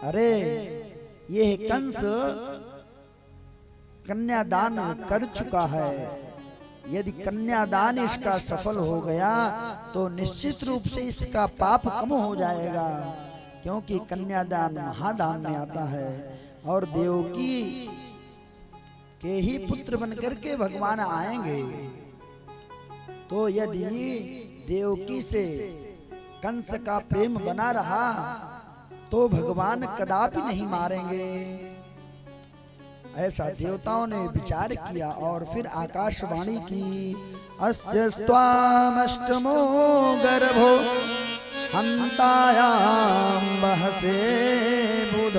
अरे ये कंस कन्यादान कर चुका है, यदि कन्यादान इसका सफल हो गया तो निश्चित रूप से इसका पाप कम हो जाएगा, क्योंकि कन्यादान महादान में आता है। और देवकी के ही पुत्र बनकर के भगवान आएंगे, तो यदि देवकी से कंस का प्रेम बना रहा तो भगवान कदापि नहीं मारेंगे। ऐसा देवताओं ने विचार किया और फिर आकाशवाणी की, अस्य स्वामष्टमो गर्भो हंतायाम बहसे बुध।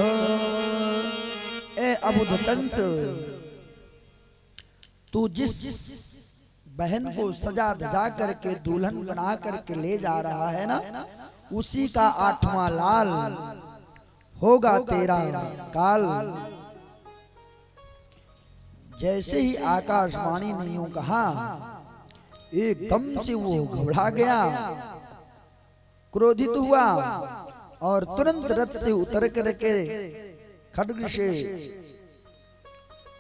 ए अबुध कंस, तू जिस बहन को सजा धजा करके दुल्हन बना करके ले जा रहा है ना, उसी का 8वां लाल होगा तेरा काल। जैसे ही आकाशवाणी ने यूं कहा, एकदम से वो घबरा गया, क्रोधित हुआ और तुरंत रथ से उतर करके खड्ग से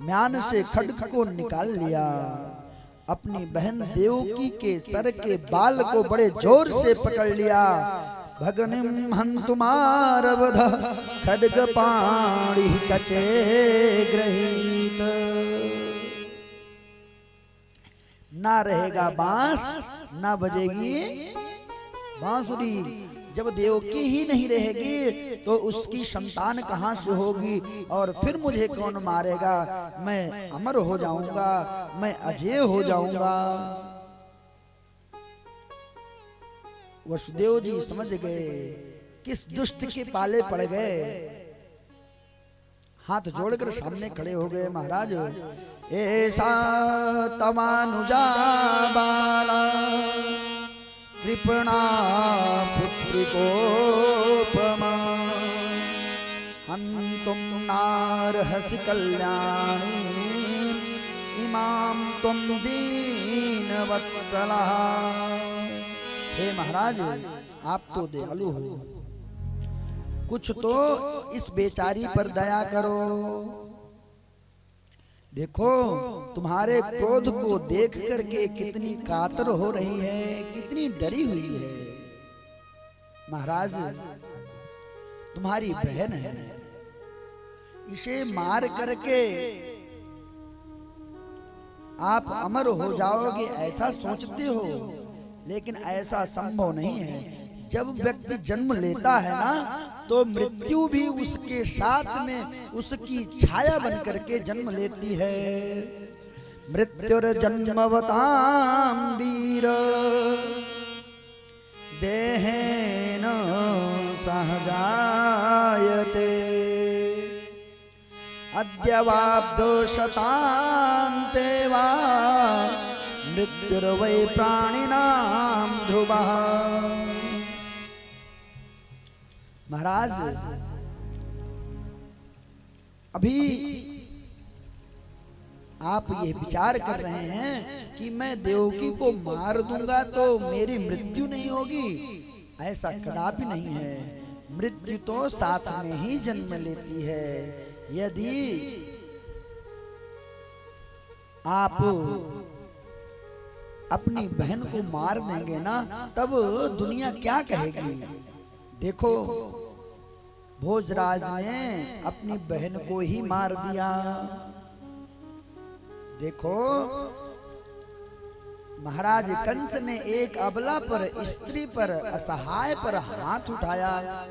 म्यान से खड्ग को निकाल लिया। अपनी बहन देवकी के सर के बाल को बड़े जोर से पकड़ लिया। भगनिम हंतुमारवध खड्ग पाणी कचे ग्रहीत। ना रहेगा बांस, ना बजेगी बांसुरी। जब देवकी ही नहीं रहेगी तो उसकी संतान कहां से होगी, और फिर मुझे कौन मारेगा? मैं अमर हो जाऊंगा, मैं अजय हो जाऊंगा। वसुदेव जी समझ गए किस दुष्ट के पाले पड़ गए। हाथ जोड़कर सामने खड़े हो गए, महाराज ऐसा तमानुजा बाला कृपणा पुत्री कोपमा हंतुम नारहसि कल्याणी इमाम तुम दीन वत्सला। हे महाराज, आप तो दयालु हो, कुछ तो इस बेचारी पर दया करो। देखो तुम्हारे क्रोध को देख करके कितनी कातर हो रही है, कितनी डरी हुई है। महाराज, तुम्हारी बहन है, इसे मार करके आप अमर हो जाओगे ऐसा सोचते हो, लेकिन ऐसा संभव नहीं है। जब व्यक्ति जन्म लेता है ना, तो मृत्यु भी उसके साथ में उसकी छाया बन करके जन्म लेती है। मृत्युर्जन्मवतां वीर देहेन सहजायते अद्यवाब्धो शतान्ते वा मृत्युर्वै प्राणिनां ध्रुवः। महाराज, अभी आप ये विचार कर रहे हैं कि मैं देवकी को मार दूंगा तो मेरी मृत्यु नहीं होगी, ऐसा कदापि नहीं है। मृत्यु तो साथ में ही जन्म लेती है। यदि आप अपनी बहन को मार देंगे ना, तब दुनिया क्या कहेगी? देखो, भोजराज ने अपनी बहन को ही मार दिया। देखो, महाराज कंस ने एक अबला पर, स्त्री पर, असहाय पर हाथ उठाया।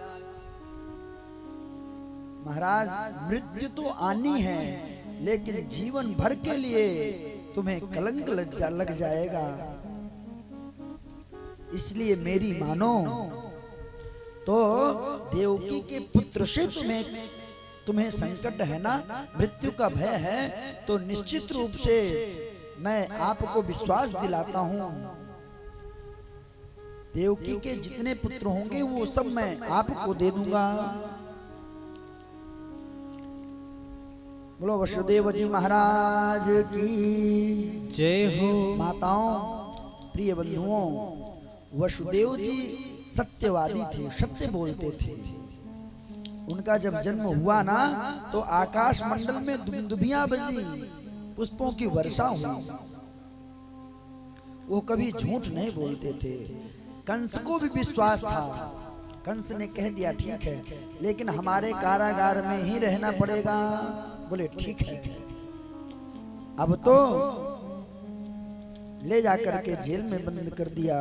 महाराज, मृत्यु तो आनी है, लेकिन जीवन भर के लिए तुम्हें कलंक लग जाएगा। इसलिए मेरी मानो तो देवकी के पुत्र से तुम्हें संकट है ना, मृत्यु का भय है, तो निश्चित रूप से मैं आपको विश्वास दिलाता हूं, देवकी के जितने पुत्र होंगे वो सब मैं आपको दे दूंगा। बोलो वसुदेव जी महाराज की जय हो। माताओं, प्रिय बंधुओं, वसुदेव जी सत्यवादी थे, सत्य बोलते थे। उनका जब जन्म हुआ ना तो आकाश मंडल में दुबियां बजी, पुष्पों की वर्षा हुई। वो कभी झूठ नहीं बोलते थे। कंस को भी विश्वास था। कंस ने कह दिया ठीक है, लेकिन हमारे कारागार में ही रहना पड़ेगा। बोले ठीक है। अब तो ले जाकर के जेल में बंद कर दिया।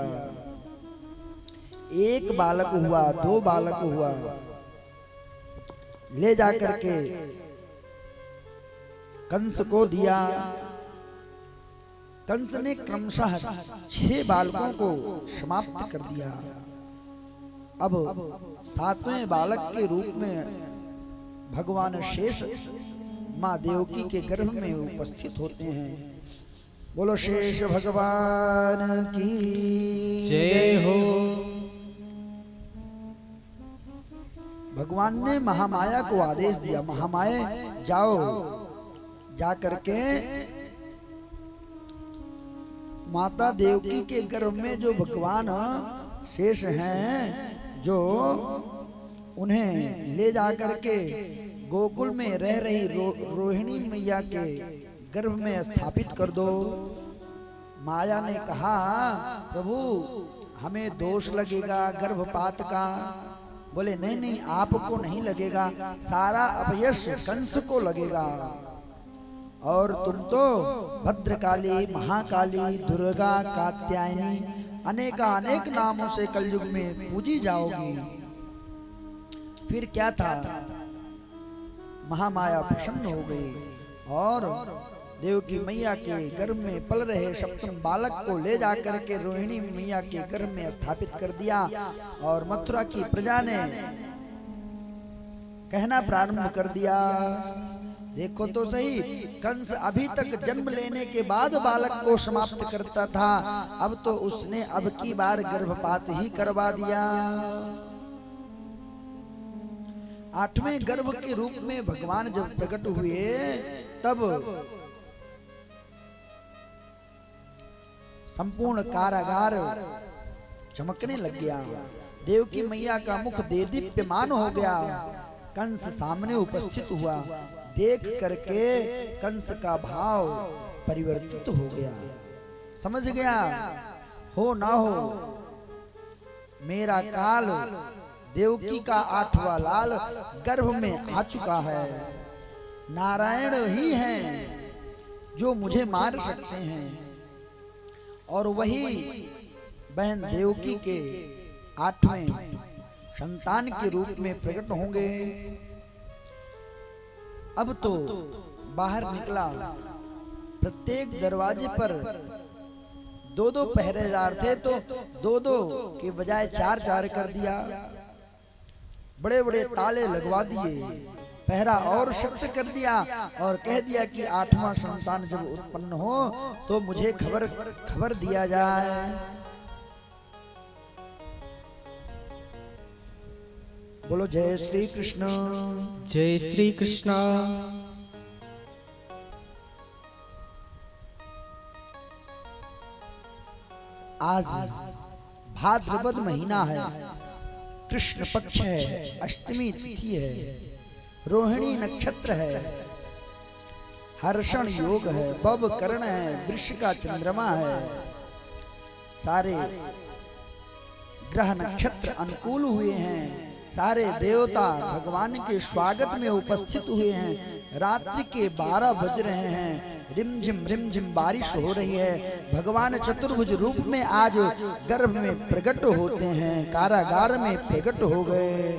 एक बालक हुआ, दो बालक हुआ, ले जाकर के कंस को दिया। कंस ने क्रमशः 6 बालकों को समाप्त कर दिया। अब 7वें बालक के रूप में भगवान शेष माँ देवकी के गर्भ में उपस्थित होते हैं। बोलो शेष भगवान की जय हो। भगवान ने महामाया को आदेश दिया, महामाया जाओ, जा करके माता देवकी के गर्भ में जो भगवान शेष हैं, जो उन्हें ले जा करके गोकुल में रह रही रोहिणी मैया के गर्भ में स्थापित कर दो। माया ने कहा प्रभु हमें दोष लगेगा गर्भपात का। बोले नहीं नहीं, आपको नहीं लगेगा, सारा अपयश कंस को लगेगा। और तुम तो भद्रकाली, महाकाली, दुर्गा, कात्यायनी अनेक नामों से कलयुग में पूजी जाओगी। फिर क्या था, महामाया प्रसन्न हो गई और देवकी मैया के गर्भ में पल रहे सप्तम बालक को ले जाकर के रोहिणी मैया के गर्भ में स्थापित कर दिया। और मथुरा की प्रजा ने कहना प्रारंभ कर दिया, देखो तो सही, कंस अभी तक जन्म लेने के बाद बालक को समाप्त करता था, अब तो उसने अब की बार गर्भपात ही करवा दिया। 8वें गर्भ के रूप में भगवान जब प्रकट हुए तब संपूर्ण कारागार चमकने लग गया। देवकी मैया का मुख देदीप्यमान हो गया। कंस सामने उपस्थित हुआ। देख करके कंस का भाव परिवर्तित हो गया। समझ गया हो ना हो मेरा काल देवकी का 8वां लाल गर्भ में आ चुका है। नारायण ही हैं जो मुझे मार सकते हैं और वही बहन देवकी के 8वें संतान के रूप में प्रकट होंगे। अब तो बाहर निकला, प्रत्येक दरवाजे पर 2-2 पहरेदार थे, तो 2-2 के बजाय 4-4 कर दिया। बड़े बड़े ताले लगवा दिए, पहरा और सख्त कर दिया और कह दिया कि 8वां संतान जब उत्पन्न हो तो मुझे खबर दिया जाए। बोलो जय श्री कृष्ण। जय श्री कृष्ण। आज भाद्रपद महीना है, कृष्ण पक्ष है, अष्टमी तिथि है, रोहिणी नक्षत्र है, हर्षण योग है, बब कर्ण है, वृष का चंद्रमा है। सारे ग्रह नक्षत्र अनुकूल हुए हैं। सारे देवता भगवान के स्वागत में उपस्थित हुए हैं। रात्रि के 12 बज रहे हैं। रिमझिम बारिश हो रही है। भगवान चतुर्भुज रूप में आज गर्भ में प्रकट होते हैं, कारागार में प्रकट हो गए।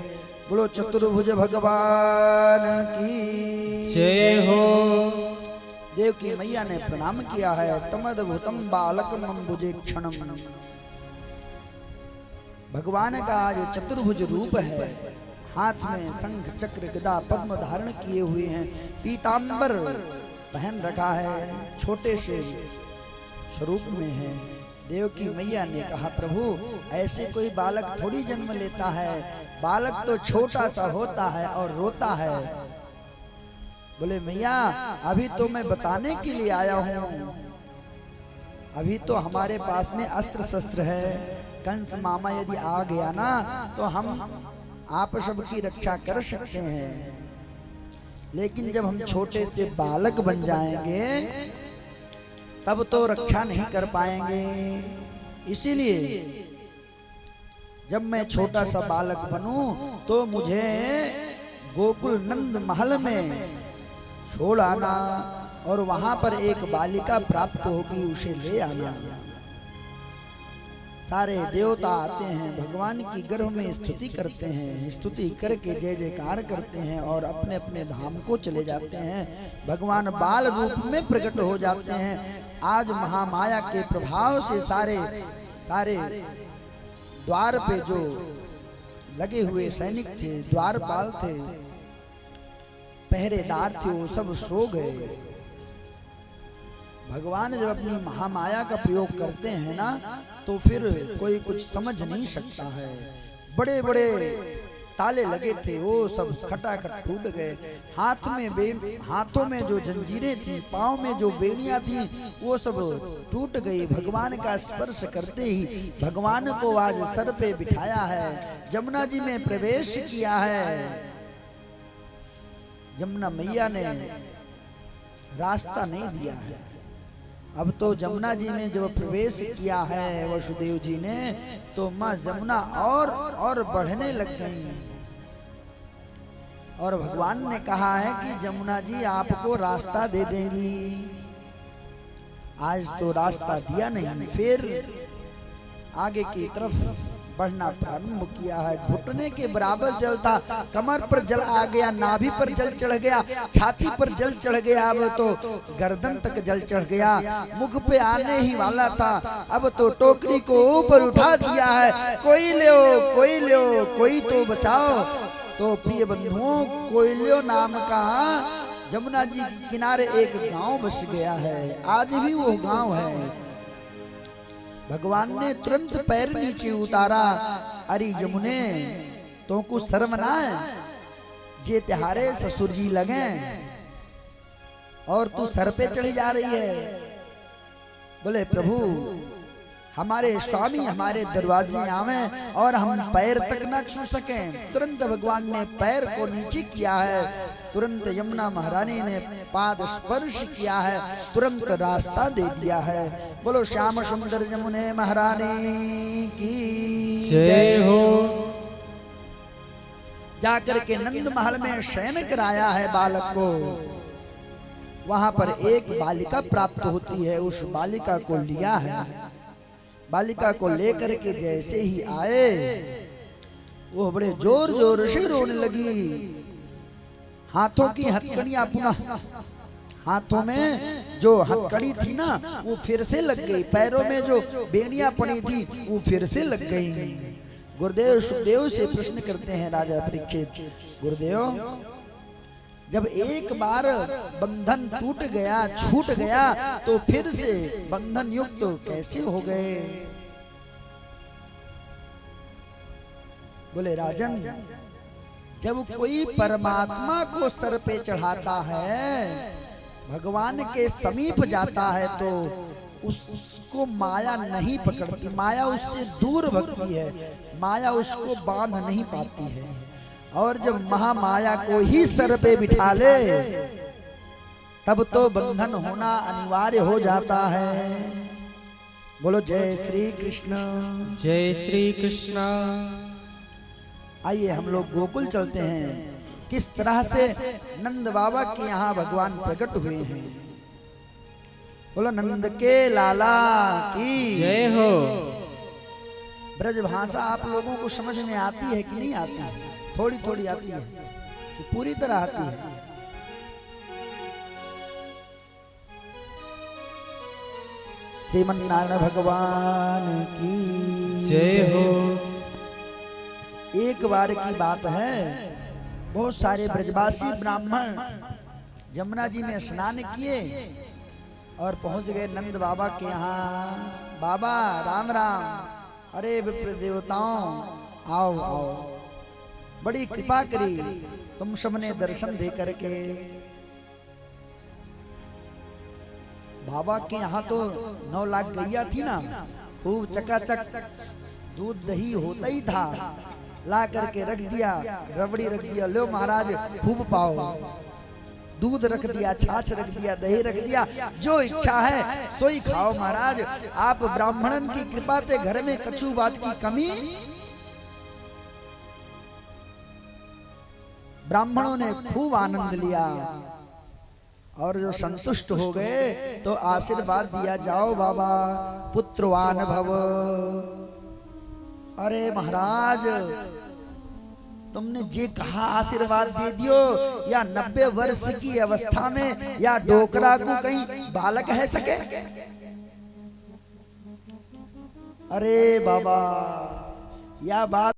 बोलो चतुर्भुज भगवान की जय हो। देवकी मैया ने प्रणाम किया है। तमद्भुतम बालकम अम्बुजे क्षणम। भगवान का आज चतुर्भुज रूप है। हाथ में शंख चक्र गदा पद्म धारण किए हुए हैं। पीतांबर पहन रखा है, छोटे से स्वरूप में है। देवकी मैया ने कहा प्रभु ऐसे कोई बालक थोड़ी जन्म लेता है, बालक तो छोटा सा होता है और रोता है। बोले मैया अभी तो मैं बताने के लिए आया हूँ, अभी तो हमारे पास में अस्त्र शस्त्र है। कंस मामा यदि आ गया ना तो हम आप सबकी रक्षा कर सकते हैं, लेकिन जब हम छोटे से बालक बन जाएंगे तब तो रक्षा नहीं कर पाएंगे। इसीलिए जब मैं छोटा सा बालक बनूं तो मुझे गोकुल नंद महल में छोड़ आना और वहां पर एक बालिका प्राप्त होगी, उसे ले आना। सारे देवता आते हैं, भगवान की गर्भ में स्तुति करते हैं, स्तुति करके जय जयकार करते हैं और अपने अपने धाम को चले जाते हैं। भगवान बाल रूप में प्रकट हो जाते हैं। आज महामाया के प्रभाव से सारे द्वार पे जो लगे हुए सैनिक थे, द्वारपाल थे, पहरेदार थे, वो सब सो गए। भगवान जब अपनी महामाया का प्रयोग करते हैं ना, तो फिर कोई कुछ समझ नहीं सकता है। बड़े बड़े ताले लगे थे, वो सब खटाखट टूट गए। हाथों में जो जंजीरें थी, पाँव में जो बेड़ियां थी, वो सब टूट गई। भगवान का स्पर्श करते ही भगवान को आज सर पे बिठाया है, जमुना जी में प्रवेश किया है। जमुना मैया ने रास्ता नहीं दिया है। अब तो जमुना जी में जब प्रवेश किया है वसुदेव जी ने, तो माँ जमुना और बढ़ने लग गई। और भगवान ने कहा है कि जमुना जी आपको रास्ता दे देंगी। आज तो रास्ता दिया नहीं, फिर आगे की तरफ बढ़ना प्रारंभ किया है। घुटने के बराबर जल था, कमर पर जल आ गया, नाभि पर जल चढ़ गया, छाती पर जल चढ़ गया, अब तो गर्दन तक जल चढ़ गया। मुख पे आने ही वाला था, अब तो टोकरी को ऊपर उठा दिया है। कोई ले कोई तो बचाओ। तो प्रिय बंधुओं, कोयलियो नाम का जमुना जी के किनारे एक गांव बस गया है। आज भी वो गांव है। भगवान ने तुरंत पैर नीचे उतारा। अरे जमुने, तो कुछ शर्म ना है, जे तिहारे ससुर जी लगे और तू सर पे चढ़ी जा रही है। बोले प्रभु, हमारे स्वामी हमारे दरवाजे आवे और हम पैर तक ना छू सकें। तुरंत भगवान ने पैर को नीचे किया है, तुरंत यमुना महारानी ने पाद स्पर्श किया है, तुरंत रास्ता दे दिया है। बोलो श्याम सुंदर जमुने महारानी की जय हो। जाकर के नंद महल में शयन कराया है बालक को। वहां पर एक बालिका प्राप्त होती है, उस बालिका को लिया है। बालिका को लेकर के जैसे ही आए, वो बड़े जोर जोर से रोने लगी। हाथों की हथकड़ियां पुनः, हाथों में जो हथकड़ी थी ना, वो फिर से लग गई। पैरों में जो बेड़ियां पड़ी थी, वो फिर से लग गई। गुरुदेव सुखदेव से प्रश्न करते हैं राजा परीक्षित, गुरुदेव, जब एक बार बंधन टूट गया, छूट गया, तो फिर से बंधन युक्त कैसे हो गए? बोले राजन, जब कोई परमात्मा को सर पे चढ़ाता है, भगवान के समीप जाता है, तो उसको माया नहीं पकड़ती। माया उससे दूर भगती है, माया उसको बांध नहीं पाती है। और जब महामाया को ही सर पे बिठा ले, तब तो बंधन होना अनिवार्य हो जाता है। बोलो जय श्री कृष्ण। जय श्री कृष्ण। आइए हम लोग गोकुल चलते हैं, किस तरह से नंद बाबा के यहाँ भगवान प्रकट हुए हैं। बोलो नंद के लाला की जय हो। ब्रज भाषा आप लोगों को समझ में आती है कि नहीं आती है? थोड़ी थोड़ी आती है कि पूरी तरह आती है? श्रीमन्नारायण भगवान की जय हो। एक बार की बात है, बहुत सारे ब्रजवासी ब्राह्मण जमुना जी में स्नान किए और पहुंच गए नंद बाबा के यहाँ। बाबा राम राम। अरे विप्र देवताओं, आओ आओ, बड़ी कृपा करी तुम सबने दर्शन दे करके। बाबा के यहाँ तो 9 लाख गैया थी ना, खूब चकाचक दूध दही होता ही था, ला करके रख दिया, रबड़ी रख दिया, लो महाराज खूब पाओ। दूध रख दिया, छाछ रख दिया, दही रख दिया, जो इच्छा है सोई खाओ महाराज। आप ब्राह्मणन की कृपा ते घर में कछु बात की कमी। ब्राह्मणों ने खूब आनंद लिया और जो संतुष्ट हो गए तो आशीर्वाद दिया, जाओ बाबा पुत्रवान भव। अरे महाराज तुमने जे कहा आशीर्वाद दे दियो, या 90 वर्ष की अवस्था में या डोकरा को कहीं बालक है सके। अरे बाबा या बात